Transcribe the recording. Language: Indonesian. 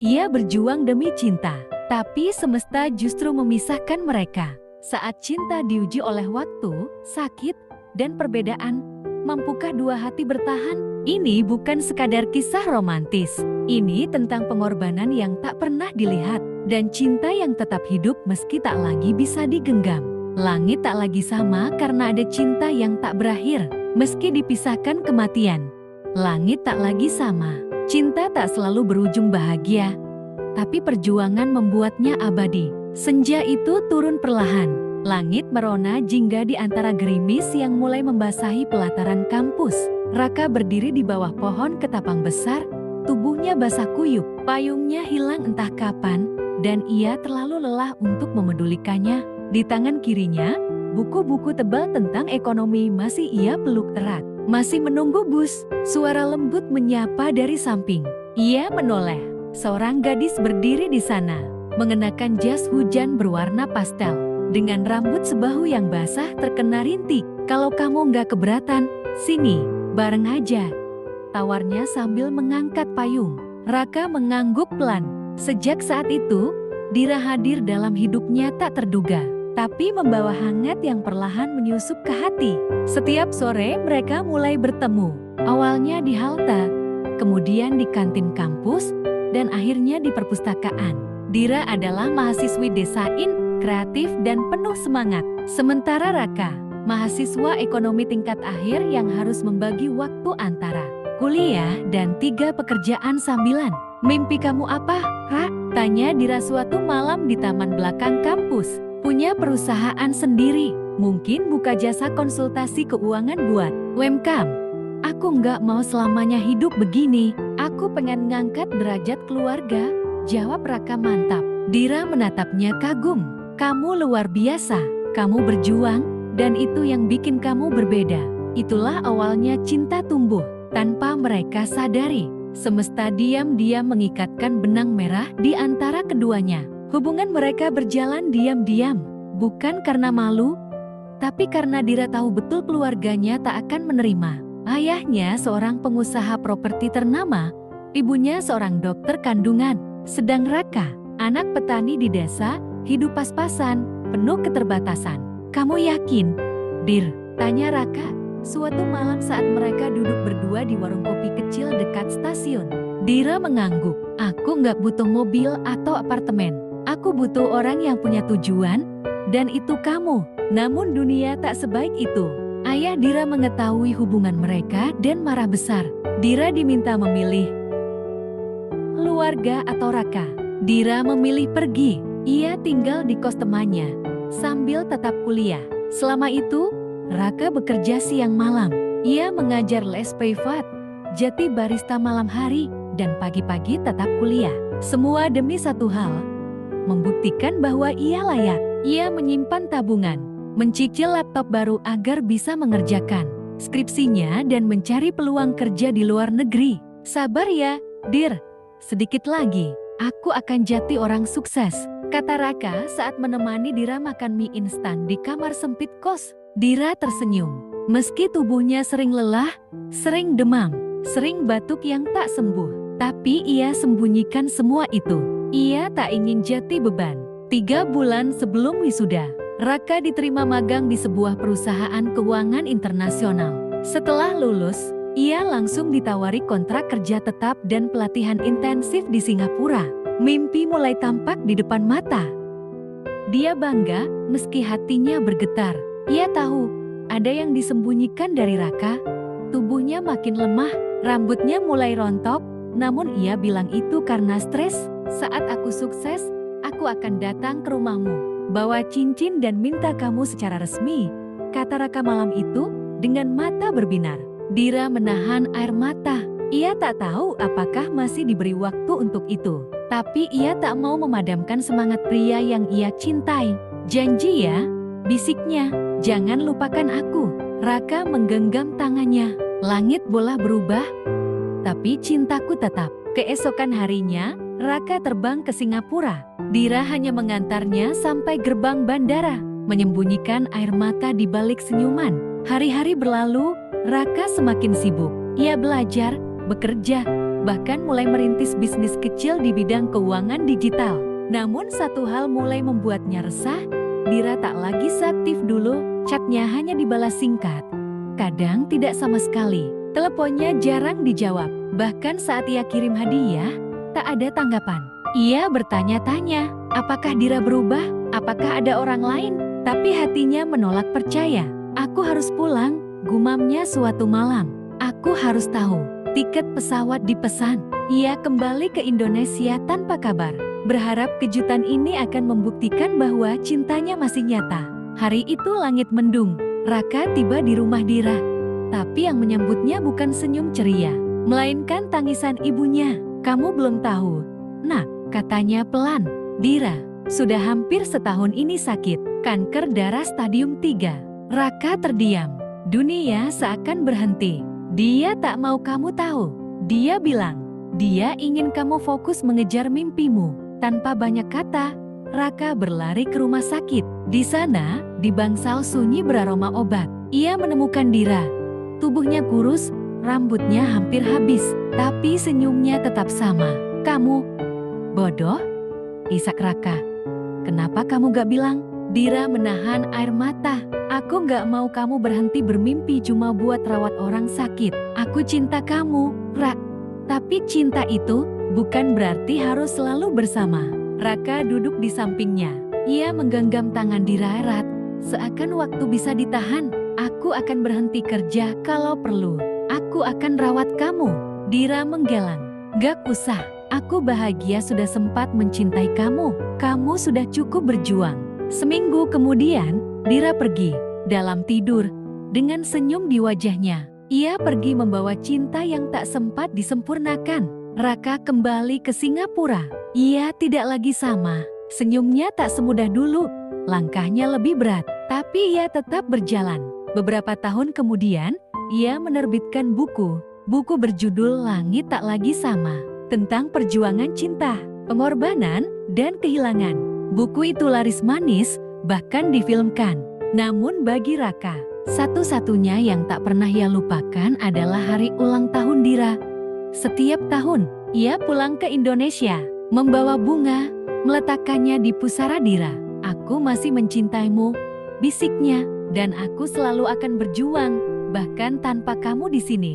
Ia berjuang demi cinta, tapi semesta justru memisahkan mereka. Saat cinta diuji oleh waktu, sakit, dan perbedaan, mampukah dua hati bertahan? Ini bukan sekadar kisah romantis. Ini tentang pengorbanan yang tak pernah dilihat, dan cinta yang tetap hidup meski tak lagi bisa digenggam. Langit tak lagi sama karena ada cinta yang tak berakhir, meski dipisahkan kematian. Langit tak lagi sama. Cinta tak selalu berujung bahagia, tapi perjuangan membuatnya abadi. Senja itu turun perlahan. Langit merona jingga di antara gerimis yang mulai membasahi pelataran kampus. Raka berdiri di bawah pohon ketapang besar, tubuhnya basah kuyup. Payungnya hilang entah kapan, dan ia terlalu lelah untuk memedulikannya. Di tangan kirinya, buku-buku tebal tentang ekonomi masih ia peluk erat. Masih menunggu bus, suara lembut menyapa dari samping. Ia menoleh. Seorang gadis berdiri di sana, mengenakan jas hujan berwarna pastel, dengan rambut sebahu yang basah terkena rintik. Kalau kamu nggak keberatan, sini, bareng aja, tawarnya sambil mengangkat payung. Raka mengangguk pelan. Sejak saat itu, Dira hadir dalam hidupnya tak terduga, tapi membawa hangat yang perlahan menyusup ke hati. Setiap sore mereka mulai bertemu, awalnya di halte, kemudian di kantin kampus, dan akhirnya di perpustakaan. Dira adalah mahasiswi desain, kreatif dan penuh semangat. Sementara Raka, mahasiswa ekonomi tingkat akhir yang harus membagi waktu antara kuliah dan 3 pekerjaan sambilan. Mimpi kamu apa, Ra? Tanya Dira suatu malam di taman belakang kampus. Punya perusahaan sendiri, mungkin buka jasa konsultasi keuangan buat UMKM. Aku nggak mau selamanya hidup begini. Aku pengen ngangkat derajat keluarga, jawab Raka mantap. Dira menatapnya kagum. Kamu luar biasa, kamu berjuang, dan itu yang bikin kamu berbeda. Itulah awalnya cinta tumbuh, tanpa mereka sadari. Semesta diam-diam mengikatkan benang merah di antara keduanya. Hubungan mereka berjalan diam-diam, bukan karena malu, tapi karena Dira tahu betul keluarganya tak akan menerima. Ayahnya seorang pengusaha properti ternama, ibunya seorang dokter kandungan. Sedang Raka, anak petani di desa, hidup pas-pasan, penuh keterbatasan. Kamu yakin, Dir? Tanya Raka, suatu malam saat mereka duduk berdua di warung kopi kecil dekat stasiun. Dira mengangguk, aku nggak butuh mobil atau apartemen. Aku butuh orang yang punya tujuan, dan itu kamu. Namun dunia tak sebaik itu. Ayah Dira mengetahui hubungan mereka dan marah besar. Dira diminta memilih keluarga atau Raka. Dira memilih pergi. Ia tinggal di kos temannya sambil tetap kuliah. Selama itu, Raka bekerja siang malam. Ia mengajar les privat, jadi barista malam hari, dan pagi-pagi tetap kuliah. Semua demi satu hal, membuktikan bahwa ia layak. Ia menyimpan tabungan, mencicil laptop baru agar bisa mengerjakan skripsinya dan mencari peluang kerja di luar negeri. Sabar ya, Dir. Sedikit lagi, aku akan jadi orang sukses, kata Raka saat menemani Dira makan mie instan di kamar sempit kos. Dira tersenyum. Meski tubuhnya sering lelah, sering demam, sering batuk yang tak sembuh, tapi ia sembunyikan semua itu. Ia tak ingin jadi beban. 3 bulan sebelum wisuda, Raka diterima magang di sebuah perusahaan keuangan internasional. Setelah lulus, ia langsung ditawari kontrak kerja tetap dan pelatihan intensif di Singapura. Mimpi mulai tampak di depan mata. Dia bangga meski hatinya bergetar. Ia tahu ada yang disembunyikan dari Raka. Tubuhnya makin lemah, rambutnya mulai rontok, namun ia bilang itu karena stres. Saat aku sukses, aku akan datang ke rumahmu, bawa cincin dan minta kamu secara resmi, kata Raka malam itu dengan mata berbinar. Dira menahan air mata. Ia tak tahu apakah masih diberi waktu untuk itu, tapi ia tak mau memadamkan semangat pria yang ia cintai. Janji ya, bisiknya, jangan lupakan aku. Raka menggenggam tangannya. Langit bola berubah, tapi cintaku tetap. Keesokan harinya, Raka terbang ke Singapura. Dira hanya mengantarnya sampai gerbang bandara, menyembunyikan air mata di balik senyuman. Hari-hari berlalu, Raka semakin sibuk. Ia belajar, bekerja, bahkan mulai merintis bisnis kecil di bidang keuangan digital. Namun satu hal mulai membuatnya resah, Dira tak lagi seaktif dulu, chatnya hanya dibalas singkat. Kadang tidak sama sekali, teleponnya jarang dijawab, bahkan saat ia kirim hadiah, tak ada tanggapan. Ia bertanya-tanya, apakah Dira berubah? Apakah ada orang lain? Tapi hatinya menolak percaya. Aku harus pulang, gumamnya suatu malam. Aku harus tahu. Tiket pesawat dipesan. Ia kembali ke Indonesia tanpa kabar. Berharap kejutan ini akan membuktikan bahwa cintanya masih nyata. Hari itu langit mendung. Raka tiba di rumah Dira. Tapi yang menyambutnya bukan senyum ceria, melainkan tangisan ibunya. Kamu belum tahu, Nak, katanya pelan. Dira, sudah hampir setahun ini sakit, kanker darah stadium 3. Raka terdiam. Dunia seakan berhenti. Dia tak mau kamu tahu. Dia bilang, dia ingin kamu fokus mengejar mimpimu. Tanpa banyak kata, Raka berlari ke rumah sakit. Di sana, di bangsal sunyi beraroma obat, ia menemukan Dira. Tubuhnya kurus, rambutnya hampir habis, tapi senyumnya tetap sama. Kamu bodoh? Isak Raka. Kenapa kamu gak bilang? Dira menahan air mata. Aku gak mau kamu berhenti bermimpi cuma buat rawat orang sakit. Aku cinta kamu, Rak. Tapi cinta itu bukan berarti harus selalu bersama. Raka duduk di sampingnya. Ia menggenggam tangan Dira erat, seakan waktu bisa ditahan. Aku akan berhenti kerja kalau perlu. Aku akan rawat kamu. Dira menggelang. Gak usah. Aku bahagia sudah sempat mencintai kamu. Kamu sudah cukup berjuang. Seminggu kemudian, Dira pergi. Dalam tidur, dengan senyum di wajahnya, ia pergi membawa cinta yang tak sempat disempurnakan. Raka kembali ke Singapura. Ia tidak lagi sama. Senyumnya tak semudah dulu. Langkahnya lebih berat, tapi ia tetap berjalan. Beberapa tahun kemudian, ia menerbitkan buku berjudul Langit Tak Lagi Sama, tentang perjuangan cinta, pengorbanan, dan kehilangan. Buku itu laris manis, bahkan difilmkan. Namun bagi Raka, satu-satunya yang tak pernah ia lupakan adalah hari ulang tahun Dira. Setiap tahun, ia pulang ke Indonesia, membawa bunga, meletakkannya di pusara Dira. Aku masih mencintaimu, bisiknya, dan aku selalu akan berjuang, bahkan tanpa kamu di sini.